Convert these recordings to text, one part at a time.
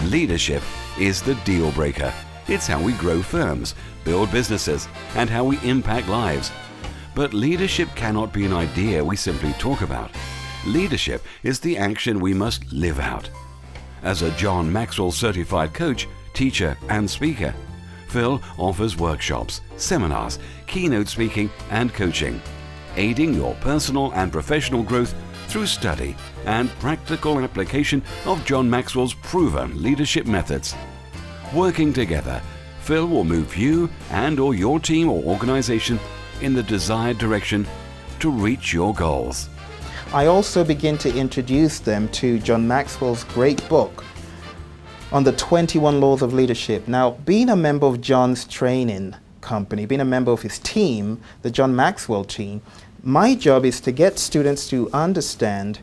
Leadership is the deal breaker. It's how we grow firms, build businesses, and how we impact lives. But leadership cannot be an idea we simply talk about. Leadership is the action we must live out. As a John Maxwell certified coach, teacher, and speaker, Phill offers workshops, seminars, keynote speaking, and coaching, aiding your personal and professional growth through study and practical application of John Maxwell's proven leadership methods. Working together, Phill will move you and/or your team or organization in the desired direction to reach your goals. I also begin to introduce them to John Maxwell's great book on the 21 Laws of Leadership. Now, being a member of John's training company, being a member of his team, the John Maxwell team, my job is to get students to understand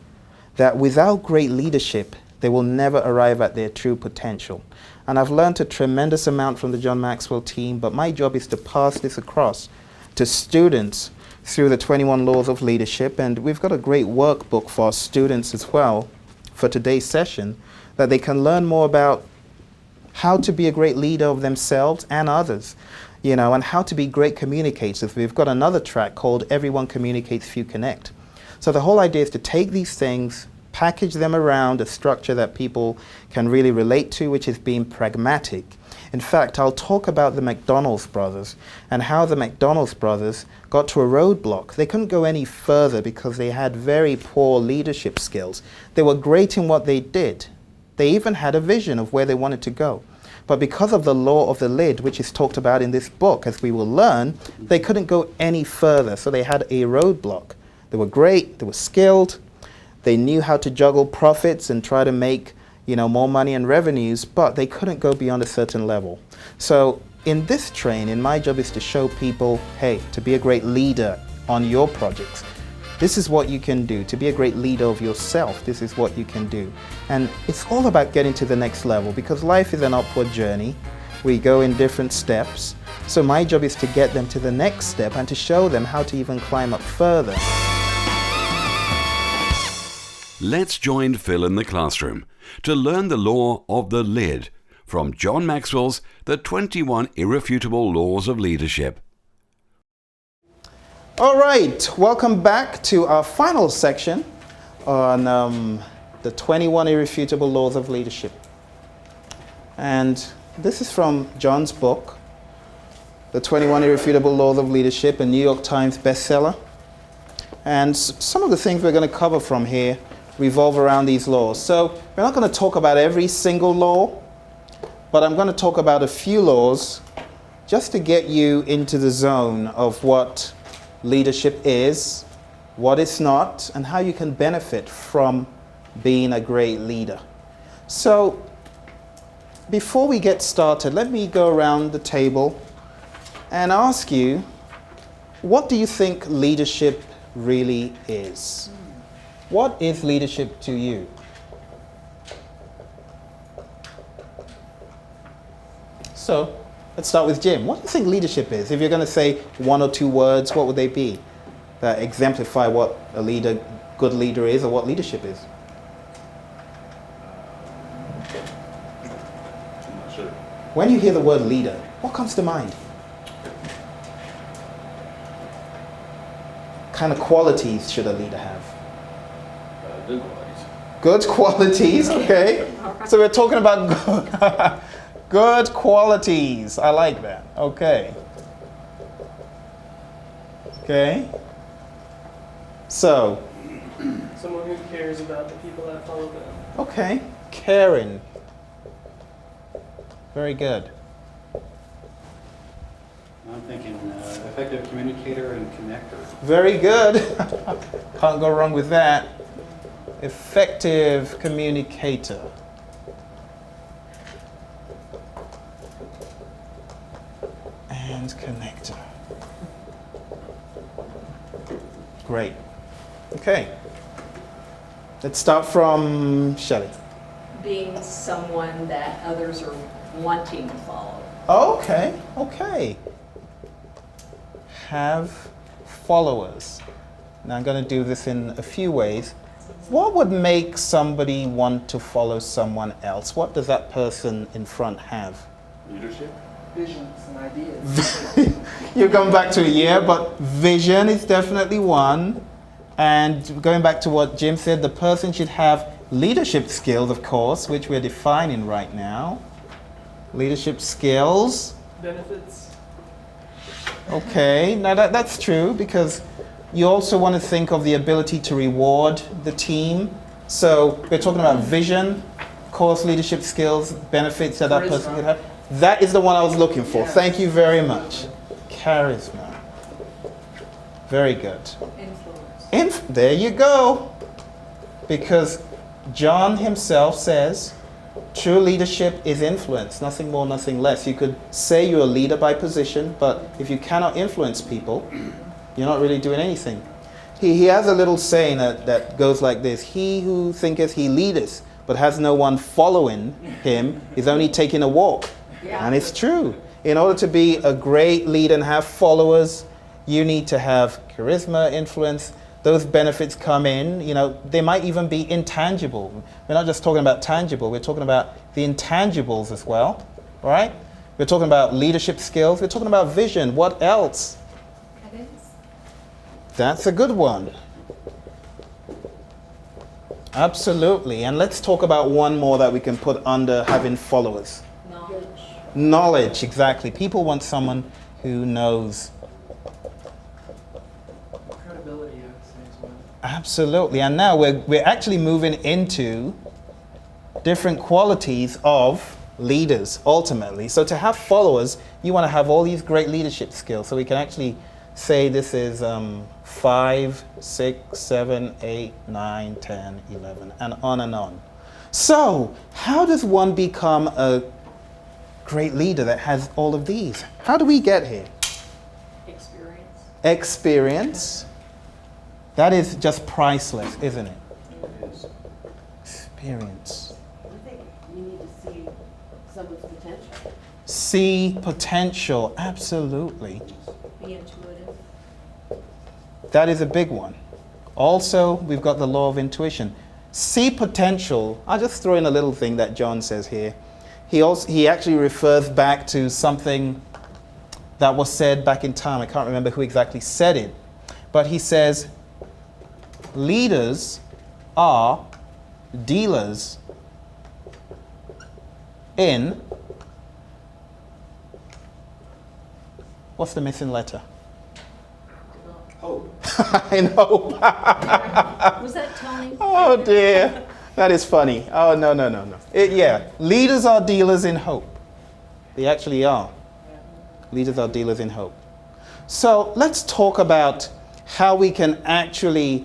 that without great leadership, they will never arrive at their true potential. And I've learned a tremendous amount from the John Maxwell team, but my job is to pass this across to students through the 21 Laws of Leadership. And we've got a great workbook for our students as well for today's session, that they can learn more about how to be a great leader of themselves and others, and how to be great communicators. We've got another track called Everyone Communicates, Few Connect. So the whole idea is to take these things, package them around a structure that people can really relate to, which is being pragmatic. In fact, I'll talk about the McDonalds Brothers and how the McDonalds Brothers got to a roadblock. They couldn't go any further because they had very poor leadership skills. They were great in what they did. They even had a vision of where they wanted to go. But because of the law of the lid, which is talked about in this book, as we will learn, they couldn't go any further. So they had a roadblock. They were great, they were skilled, they knew how to juggle profits and try to make more money and revenues, but they couldn't go beyond a certain level. So in this training, my job is to show people, hey, to be a great leader on your projects, this is what you can do. To be a great leader of yourself, this is what you can do. And it's all about getting to the next level, because life is an upward journey. We go in different steps. So my job is to get them to the next step and to show them how to even climb up further. Let's join Phill in the classroom to learn the law of the lid from John Maxwell's The 21 Irrefutable Laws of Leadership. All right, welcome back to our final section on the 21 Irrefutable Laws of Leadership. And this is from John's book, The 21 Irrefutable Laws of Leadership, a New York Times bestseller. And some of the things we're going to cover from here revolve around these laws. So we're not going to talk about every single law, but I'm going to talk about a few laws just to get you into the zone of what leadership is, what it's not, and how you can benefit from being a great leader. So before we get started, let me go around the table and ask you, what do you think leadership really is? What is leadership to you? So let's start with Jim. What do you think leadership is? If you're going to say one or two words, what would they be that exemplify what a leader, good leader is, or what leadership is? I'm not sure. When you hear the word leader, what comes to mind? What kind of qualities should a leader have? Good qualities. Good qualities, okay. So we're talking about good qualities. I like that. Okay. Okay. So. Someone who cares about the people that follow them. Okay. Caring. Very good. I'm thinking effective communicator and connector. Very good. Can't go wrong with that. Effective communicator. And connector. Great. Okay. Let's start from Shelley. Being someone that others are wanting to follow. Okay, okay. Have followers. Now I'm going to do this in a few ways. What would make somebody want to follow someone else? What does that person in front have? Leadership? Visions and ideas. You're going back to a year, but vision is definitely one. And going back to what Jim said, the person should have leadership skills, of course, which we're defining right now. Leadership skills. Benefits. Okay, now that's true, because you also want to think of the ability to reward the team. So we're talking about vision, course, leadership skills, benefits that that person could have. That is the one I was looking for. Yeah. Thank you very much. Charisma. Very good. Influence. There you go. Because John himself says, true leadership is influence, nothing more, nothing less. You could say you're a leader by position, but if you cannot influence people, you're not really doing anything. He has a little saying that goes like this: he who thinketh he leadeth, but has no one following him, is only taking a walk. Yeah. And it's true. In order to be a great leader and have followers, you need to have charisma, influence. Those benefits come in, they might even be intangible. We're not just talking about tangible, we're talking about the intangibles as well, all right? We're talking about leadership skills, we're talking about vision. What else? Guidance. That's a good one. Absolutely. And let's talk about one more that we can put under having followers. Knowledge. Knowledge, exactly. People want someone who knows. Credibility, I would say, as well. Absolutely. And now we're actually moving into different qualities of leaders, ultimately. So to have followers, you want to have all these great leadership skills. So we can actually say this is 5, 6, 7, 8, 9, 10, 11, and on and on. So how does one become a great leader that has all of these? How do we get here? Experience. Experience. That is just priceless, isn't it? It is. Experience. I think you need to see someone's potential. See potential, absolutely. Be intuitive. That is a big one. Also, we've got the law of intuition. See potential. I'll just throw in a little thing that John says here. He actually refers back to something that was said back in time. I can't remember who exactly said it. But he says, leaders are dealers in, what's the missing letter? Hope. In hope. Was that Tony? Oh dear. That is funny. Oh, no. Yeah, leaders are dealers in hope. They actually are. Leaders are dealers in hope. So let's talk about how we can actually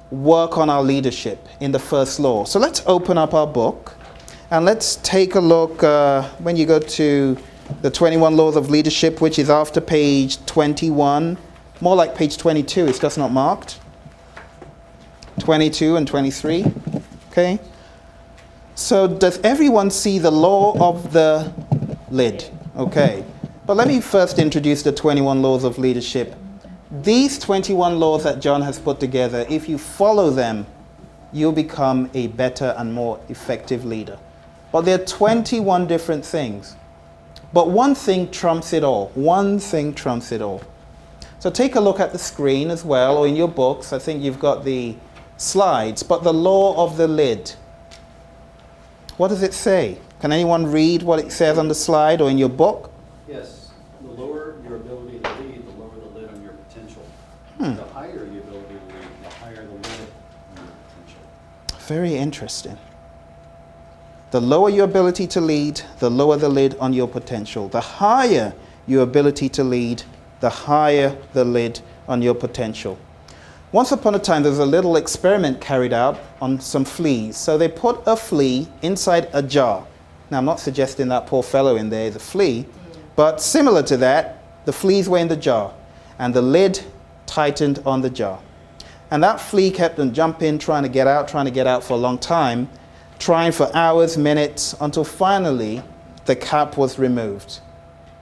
work on our leadership in the first law. So let's open up our book and let's take a look when you go to the 21 Laws of Leadership, which is after page 21, more like page 22, it's just not marked. 22 and 23. Okay, so does everyone see the law of the lid? Okay, but let me first introduce the 21 laws of leadership. These 21 laws that John has put together, if you follow them, you'll become a better and more effective leader. But there are 21 different things. But one thing trumps it all. One thing trumps it all. So take a look at the screen as well, or in your books. I think you've got the slides, but the law of the lid. What does it say? Can anyone read what it says on the slide or in your book? Yes. The lower your ability to lead, the lower the lid on your potential. The higher your ability to lead, the higher the lid on your potential. Very interesting. The lower your ability to lead, the lower the lid on your potential. The higher your ability to lead, the higher the lid on your potential. Once upon a time, there was a little experiment carried out on some fleas. So they put a flea inside a jar. Now, I'm not suggesting that poor fellow in there is a flea, but similar to that, the fleas were in the jar, and the lid tightened on the jar. And that flea kept on jumping, trying to get out for a long time, trying for hours, minutes, until finally the cap was removed.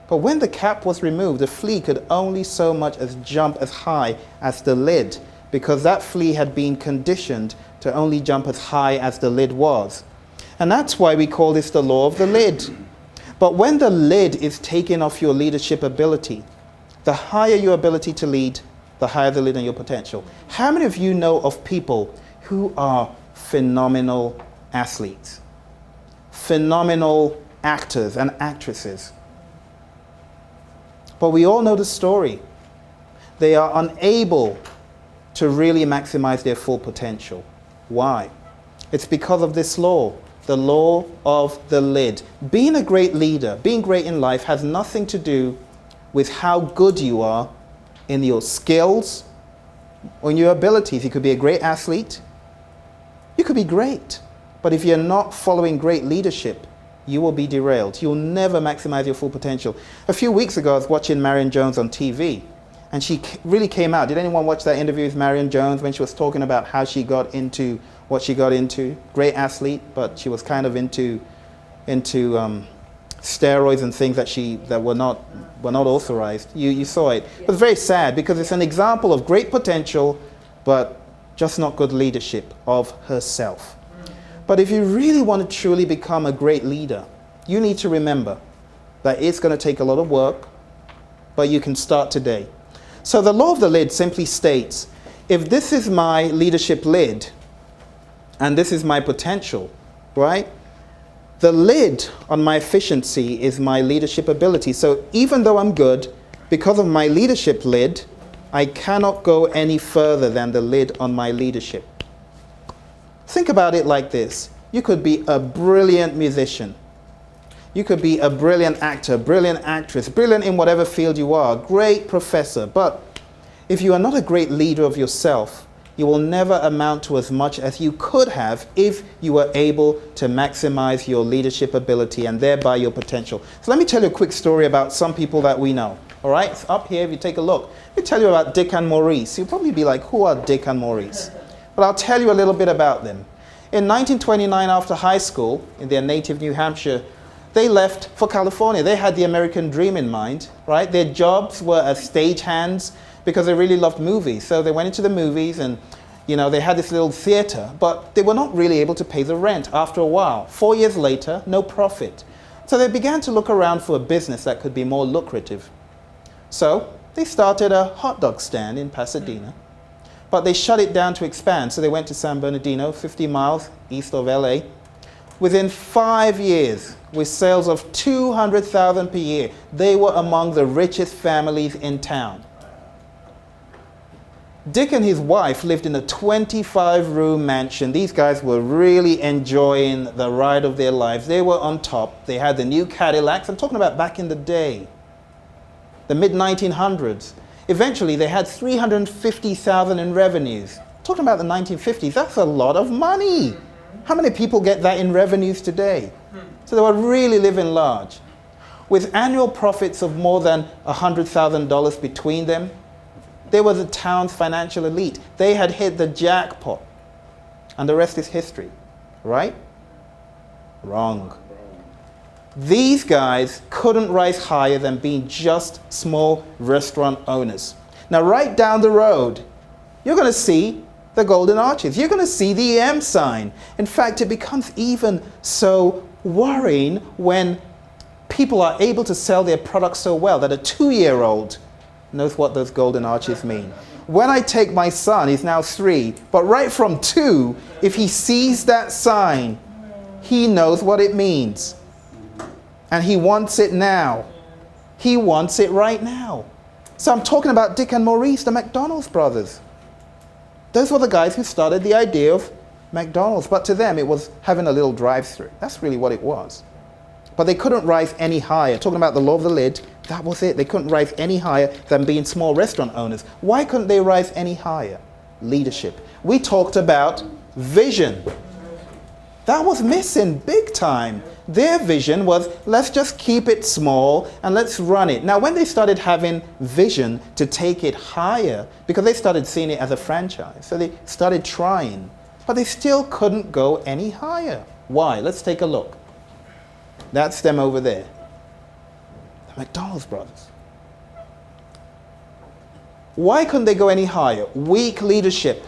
But when the cap was removed, the flea could only so much as jump as high as the lid, because that flea had been conditioned to only jump as high as the lid was. And that's why we call this the law of the lid. But when the lid is taken off your leadership ability, the higher your ability to lead, the higher the lid on your potential. How many of you know of people who are phenomenal athletes, phenomenal actors and actresses? But we all know the story. They are unable to really maximize their full potential. Why? It's because of this law, the law of the lid. Being a great leader, being great in life has nothing to do with how good you are in your skills or in your abilities. You could be a great athlete. You could be great. But if you're not following great leadership, you will be derailed. You'll never maximize your full potential. A few weeks ago, I was watching Marion Jones on TV, and she really came out. Did anyone watch that interview with Marion Jones when she was talking about how she got into what she got into? Great athlete, but she was kind of into steroids and things that were not authorized. You saw it. It was very sad because it's an example of great potential, but just not good leadership of herself. But if you really want to truly become a great leader, you need to remember that it's going to take a lot of work, but you can start today. So the law of the lid simply states, if this is my leadership lid, and this is my potential, right? The lid on my efficiency is my leadership ability. So even though I'm good, because of my leadership lid, I cannot go any further than the lid on my leadership. Think about it like this. You could be a brilliant musician. You could be a brilliant actor, brilliant actress, brilliant in whatever field you are, great professor. But if you are not a great leader of yourself, you will never amount to as much as you could have if you were able to maximize your leadership ability and thereby your potential. So let me tell you a quick story about some people that we know. All right, it's up here if you take a look. Let me tell you about Dick and Maurice. You'll probably be like, who are Dick and Maurice? But I'll tell you a little bit about them. In 1929, after high school, in their native New Hampshire, they left for California. They had the American dream in mind, right? Their jobs were as stagehands because they really loved movies. So they went into the movies and, they had this little theater, but they were not really able to pay the rent after a while. 4 years later, no profit. So they began to look around for a business that could be more lucrative. So they started a hot dog stand in Pasadena, but they shut it down to expand. So they went to San Bernardino, 50 miles east of LA. Within 5 years, with sales of $200,000 per year, they were among the richest families in town. Dick and his wife lived in a 25-room mansion. These guys were really enjoying the ride of their lives. They were on top. They had the new Cadillacs. I'm talking about back in the day, the mid-1900s. Eventually, they had $350,000 in revenues. Talking about the 1950s, that's a lot of money. How many people get that in revenues today? So they were really living large. With annual profits of more than $100,000 between them, they were the town's financial elite. They had hit the jackpot. And the rest is history, right? Wrong. These guys couldn't rise higher than being just small restaurant owners. Now, right down the road, you're going to see the Golden Arches. You're going to see the EM sign. In fact, it becomes even so worrying when people are able to sell their products so well that a 2-year-old knows what those Golden Arches mean. When I take my son, he's now 3, but right from 2, if he sees that sign, he knows what it means. And he wants it now. He wants it right now. So I'm talking about Dick and Maurice, the McDonalds Brothers. Those were the guys who started the idea of McDonald's. But to them, it was having a little drive-through. That's really what it was. But they couldn't rise any higher. Talking about the law of the lid, that was it. They couldn't rise any higher than being small restaurant owners. Why couldn't they rise any higher? Leadership. We talked about vision. That was missing big time. Their vision was, let's just keep it small and let's run it. Now, when they started having vision to take it higher, because they started seeing it as a franchise, so they started trying, but they still couldn't go any higher. Why? Let's take a look. That's them over there. The McDonald's Brothers. Why couldn't they go any higher? Weak leadership.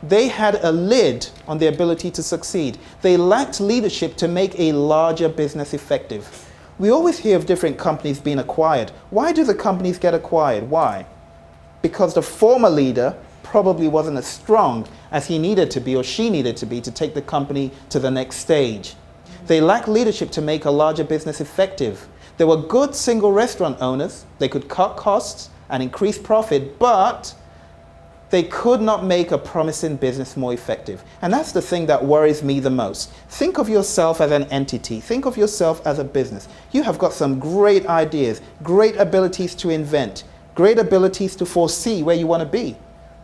They had a lid on their ability to succeed. They lacked leadership to make a larger business effective. We always hear of different companies being acquired. Why do the companies get acquired? Why? Because the former leader probably wasn't as strong as he needed to be or she needed to be to take the company to the next stage. They lacked leadership to make a larger business effective. They were good single restaurant owners. They could cut costs and increase profit, but they could not make a promising business more effective. And that's the thing that worries me the most. Think of yourself as an entity. Think of yourself as a business. You have got some great ideas, great abilities to invent, great abilities to foresee where you want to be.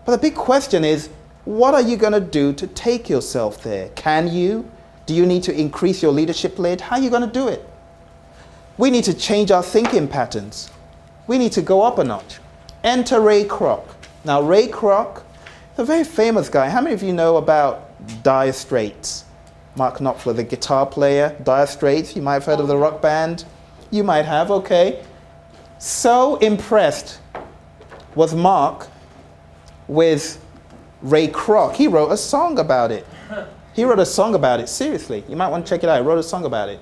But the big question is, what are you going to do to take yourself there? Can you? Do you need to increase your leadership lid? How are you going to do it? We need to change our thinking patterns. We need to go up a notch. Enter Ray Kroc. Now, Ray Kroc, a very famous guy. How many of you know about Dire Straits? Mark Knopfler, the guitar player, Dire Straits. You might have heard of the rock band. You might have, okay. So impressed was Mark with Ray Kroc. He wrote a song about it. He wrote a song about it, seriously. You might want to check it out. He wrote a song about it,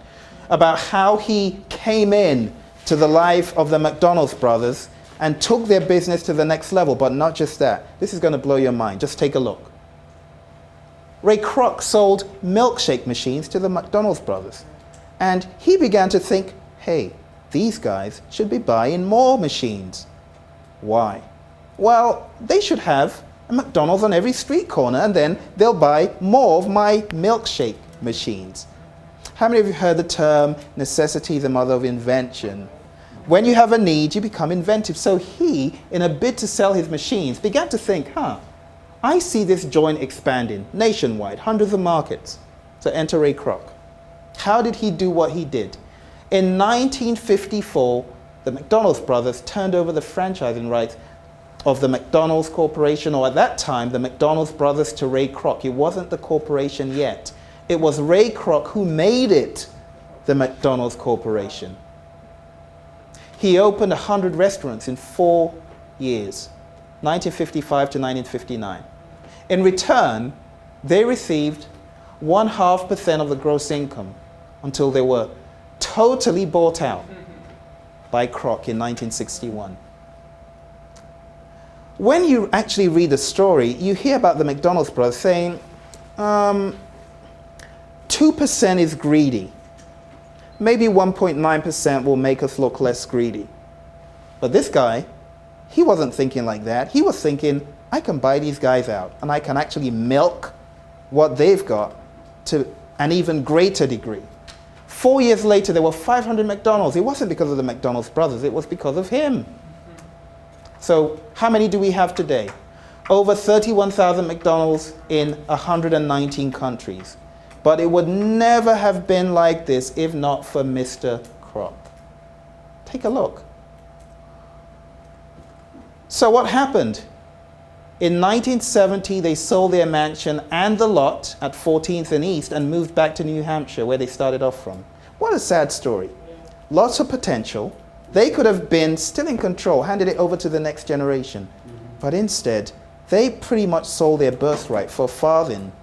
about how he came in to the life of the McDonalds Brothers and took their business to the next level. But not just that. This is going to blow your mind. Just take a look. Ray Kroc sold milkshake machines to the McDonalds Brothers. And he began to think, hey, these guys should be buying more machines. Why? Well, they should have a McDonald's on every street corner, and then they'll buy more of my milkshake machines. How many of you heard the term, necessity is the mother of invention? When you have a need, you become inventive. So he, in a bid to sell his machines, began to think, I see this joint expanding nationwide, hundreds of markets. So enter Ray Kroc. How did he do what he did? In 1954, the McDonald's Brothers turned over the franchising rights of the McDonald's Corporation, or at that time, the McDonald's Brothers, to Ray Kroc. It wasn't the corporation yet. It was Ray Kroc who made it the McDonald's Corporation. He opened 100 restaurants in 4 years, 1955 to 1959. In return, they received 0.5% of the gross income until they were totally bought out by Kroc in 1961. When you actually read the story, you hear about the McDonald's brothers saying, 2% is greedy. Maybe 1.9% will make us look less greedy. But this guy, he wasn't thinking like that. He was thinking, I can buy these guys out, and I can actually milk what they've got to an even greater degree. 4 years later, there were 500 McDonald's. It wasn't because of the McDonald's brothers, it was because of him. So how many do we have today? Over 31,000 McDonald's in 119 countries. But it would never have been like this if not for Mr. Kroc. Take a look. So what happened? In 1970, they sold their mansion and the lot at 14th and East and moved back to New Hampshire, where they started off from. What a sad story. Lots of potential. They could have been still in control, handed it over to the next generation. But instead, they pretty much sold their birthright for a farthing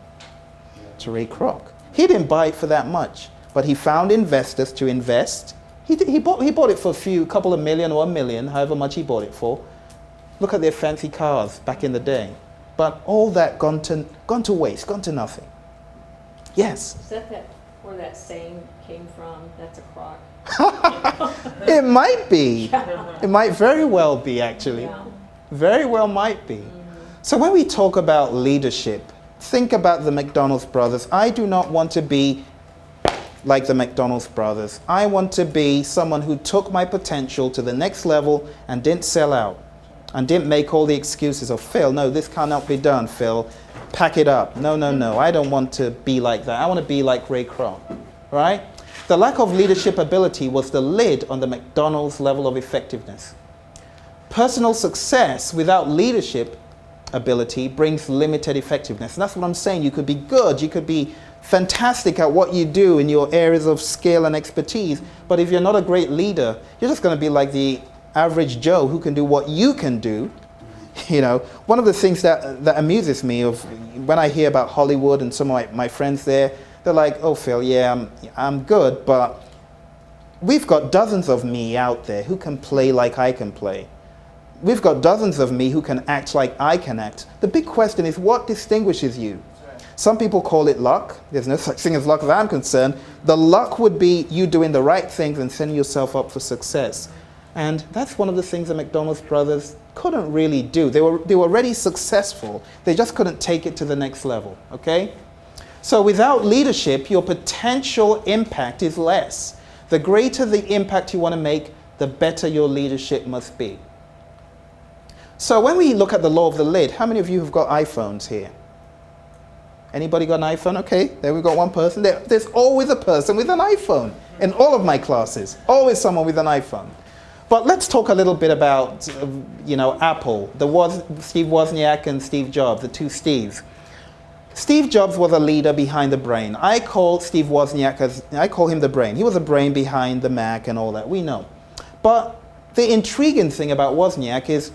to Ray Kroc. He didn't buy it for that much, but he found investors to invest. He bought it for a couple of million or $1 million, however much he bought it for. Look at their fancy cars back in the day. But all that gone to waste, gone to nothing. Yes? Is that where that saying came from? That's a crock. It might be. It might very well be, actually. Yeah. Very well might be. So when we talk about leadership, think about the McDonald's brothers. I do not want to be like the McDonald's brothers. I want to be someone who took my potential to the next level and didn't sell out and didn't make all the excuses of, Phill, no, this cannot be done, Phill. Pack it up. No, no, no. I don't want to be like that. I want to be like Ray Kroc, right? The lack of leadership ability was the lid on the McDonald's level of effectiveness. Personal success without leadership ability brings limited effectiveness. And that's what I'm saying. You could be good, you could be fantastic at what you do in your areas of skill and expertise, but if you're not a great leader, you're just going to be like the average Joe who can do what you can do, You know, one of the things that amuses me of when I hear about Hollywood and some of my friends there, they're like, oh, Phill, yeah, I'm good, but we've got dozens of me out there who can play like I can play. We've got dozens of me who can act like I can act. The big question is, what distinguishes you? Some people call it luck. There's no such thing as luck as I'm concerned. The luck would be you doing the right things and setting yourself up for success. And that's one of the things the McDonalds brothers couldn't really do. They were already successful. They just couldn't take it to the next level, okay? So without leadership, your potential impact is less. The greater the impact you want to make, the better your leadership must be. So when we look at the law of the lid, how many of you have got iPhones here? Anybody got an iPhone? Okay, there we've got one person. There's always a person with an iPhone in all of my classes. Always someone with an iPhone. But let's talk a little bit about, Apple. Steve Wozniak and Steve Jobs, the two Steves. Steve Jobs was a leader behind the brain. I call Steve Wozniak I call him the brain. He was the brain behind the Mac and all that. We know. But the intriguing thing about Wozniak is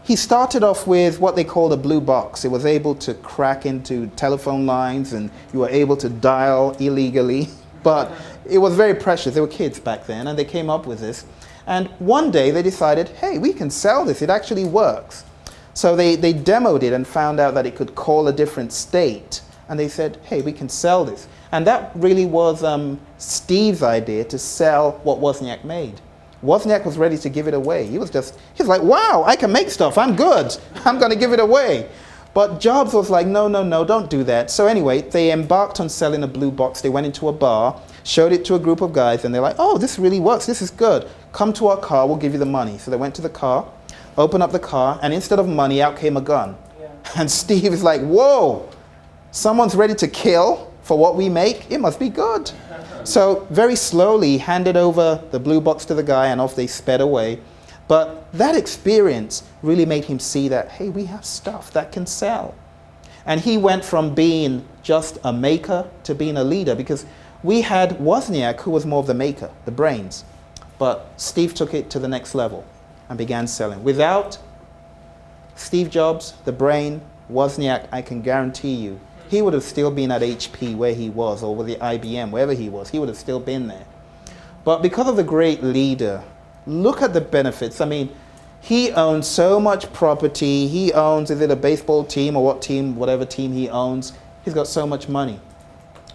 he started off with what they called a blue box. It was able to crack into telephone lines and you were able to dial illegally. But it was very precious. They were kids back then and they came up with this. And one day they decided, hey, we can sell this. It actually works. So they demoed it and found out that it could call a different state. And they said, hey, we can sell this. And that really was Steve's idea to sell what Wozniak made. Wozniak was ready to give it away. He was like, wow, I can make stuff. I'm good. I'm going to give it away. But Jobs was like, no, don't do that. So anyway, they embarked on selling a blue box. They went into a bar, showed it to a group of guys, and they're like, oh, this really works. This is good. Come to our car. We'll give you the money. So they went to the car, opened up the car, and instead of money, out came a gun. Yeah. And Steve is like, whoa, someone's ready to kill for what we make? It must be good. So very slowly, he handed over the blue box to the guy, and off they sped away. But that experience really made him see that, hey, we have stuff that can sell. And he went from being just a maker to being a leader, because we had Wozniak, who was more of the maker, the brains. But Steve took it to the next level and began selling. Without Steve Jobs, the brain, Wozniak, I can guarantee you, he would have still been at HP where he was, or with the IBM, wherever he was. He would have still been there. But because of the great leader, look at the benefits. I mean, he owns so much property. He owns, is it a baseball team or what team, whatever team he owns. He's got so much money.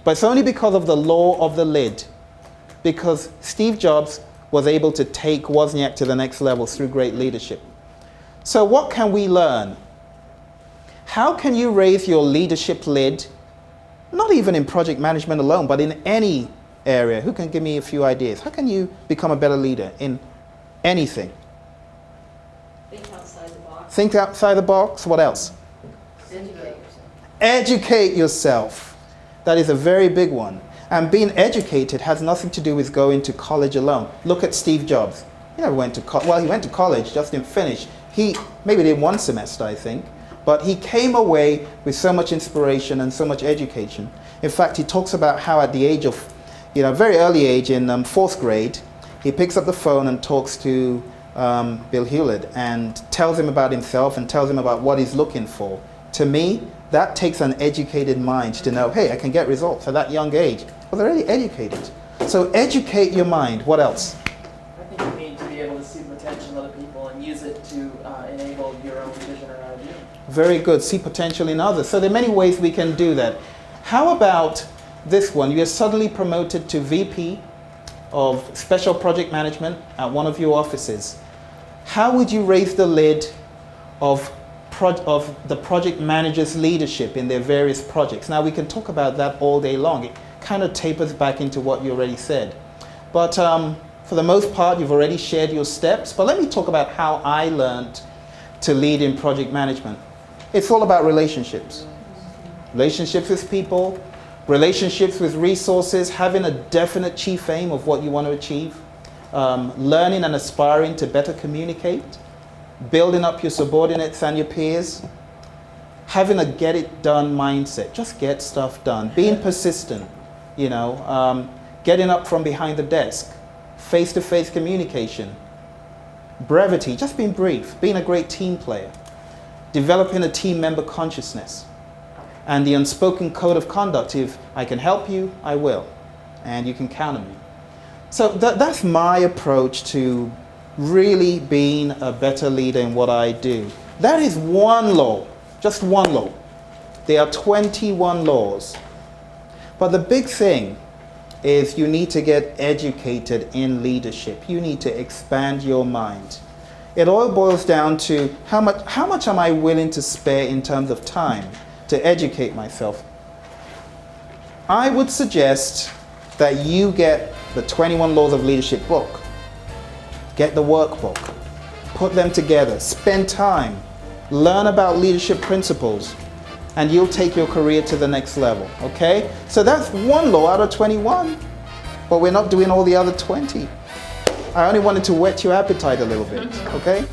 But it's only because of the law of the lid. Because Steve Jobs was able to take Wozniak to the next level through great leadership. So what can we learn? How can you raise your leadership lid, not even in project management alone, but in any area? Who can give me a few ideas? How can you become a better leader in anything? Think outside the box. Think outside the box. What else? Educate yourself. Educate yourself. That is a very big one. And being educated has nothing to do with going to college alone. Look at Steve Jobs. He never went to college. Well, he went to college, just didn't finish. He maybe did one semester, I think. But he came away with so much inspiration and so much education. In fact, he talks about how at the age of, very early age in 4th grade, he picks up the phone and talks to Bill Hewlett and tells him about himself and tells him about what he's looking for. To me, that takes an educated mind to know, hey, I can get results at that young age. Well, they're already educated. So educate your mind. What else? I think you need to be able to see potential in other people and use it to enable your own vision or idea. Very good. See potential in others. So there are many ways we can do that. How about this one? You are suddenly promoted to VP of Special Project Management at one of your offices. How would you raise the lid of the project manager's leadership in their various projects? Now, we can talk about that all day long. It kind of tapers back into what you already said. But for the most part, you've already shared your steps. But let me talk about how I learned to lead in project management. It's all about relationships. Relationships with people, relationships with resources, having a definite chief aim of what you want to achieve, learning and aspiring to better communicate, building up your subordinates and your peers, having a get it done mindset, just get stuff done, being persistent, getting up from behind the desk, face-to-face communication, brevity, just being brief, being a great team player. developing a team member consciousness, and the unspoken code of conduct. If I can help you, I will, and you can count on me. So that's my approach to really being a better leader in what I do. That is one law, just one law. There are 21 laws. But the big thing is you need to get educated in leadership. You need to expand your mind. It all boils down to how much am I willing to spare in terms of time to educate myself. I would suggest that you get the 21 Laws of Leadership book. Get the workbook. Put them together. Spend time. Learn about leadership principles. And you'll take your career to the next level, okay? So that's one law out of 21, but we're not doing all the other 20. I only wanted to whet your appetite a little bit, okay?